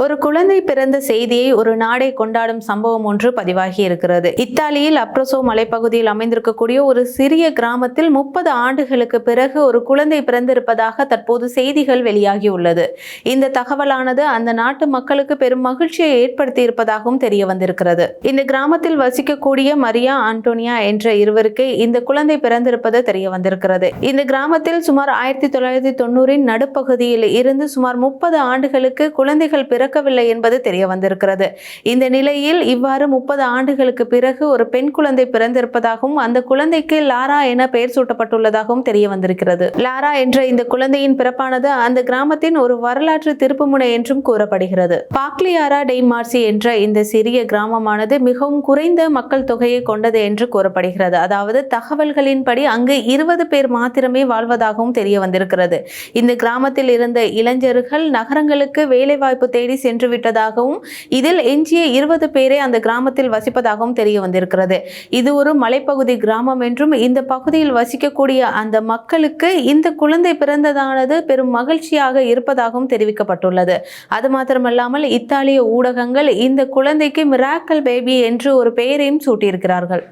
ஒரு குழந்தை பிறந்த செய்தியை ஒரு நாடே கொண்டாடும் சம்பவம் ஒன்று பதிவாகி இருக்கிறது. இத்தாலியில் அப்ரஸோ மலைப்பகுதியில் அமைந்திருக்கக்கூடிய ஒரு சிறிய கிராமத்தில் 30 ஆண்டுகளுக்கு பிறகு ஒரு குழந்தை பிறந்திருப்பதாக தற்போது செய்திகள் வெளியாகி உள்ளது. இந்த தகவலானது அந்த நாட்டு மக்களுக்கு பெரும் மகிழ்ச்சியை ஏற்படுத்தி இருப்பதாகவும் தெரிய வந்திருக்கிறது. இந்த கிராமத்தில் வசிக்கக்கூடிய மரியா ஆண்டோனியா என்ற இருவருக்கு இந்த குழந்தை பிறந்திருப்பது தெரிய வந்திருக்கிறது. இந்த கிராமத்தில் சுமார் 1990 நடுப்பகுதியில் இருந்து சுமார் 30 ஆண்டுகளுக்கு குழந்தைகள் பிறக்கவில்லை என்பது தெரிய வந்திருக்கிறது. இந்த நிலையில் இவ்வாறு 30 ஆண்டுகளுக்கு பிறகு ஒரு பெண் குழந்தை பிறந்திருப்பதாகவும் அந்த குழந்தைக்கு லாரா என பெயர் சூட்டப்பட்டுள்ளதாகவும் தெரிய வந்திருக்கிறது. லாரா என்ற இந்த குழந்தையின் பிறப்பானது அந்த கிராமத்தின் ஒரு வரலாற்று திருப்புமுனை என்றும் கூறப்படுகிறது. பாக்லியாரா டெய் மார்சி என்ற இந்த சிறிய கிராமமானது மிகவும் குறைந்த மக்கள் தொகையை கொண்டது என்று கூறப்படுகிறது. அதாவது தகவல்களின்படி அங்கு 20 பேர் மாத்திரமே வாழ்வதாகவும் தெரிய வந்திருக்கிறது. இந்த கிராமத்தில் இருந்த இளைஞர்கள் நகரங்களுக்கு வேலைவாய்ப்பு தேடி சென்று விட்டதாகவும் இதில் எஞ்சிய 20 பேரே அந்த கிராமத்தில் வசிப்பதாகவும் தெரிய வந்திருக்கிறது. இது ஒரு மலைப்பகுதி கிராமம் என்றும் இந்த பகுதியில் வசிக்கக்கூடிய அந்த மக்களுக்கு இந்த குழந்தை பிறந்ததானது பெரும் மகிழ்ச்சியாக இருப்பதாகவும் தெரிவிக்கப்பட்டுள்ளது. அது மாத்திரமல்லாமல் இத்தாலிய ஊடகங்கள் இந்த குழந்தைக்கு மிராக்கல் பேபி என்று ஒரு பெயரையும் சூட்டியிருக்கிறார்கள்.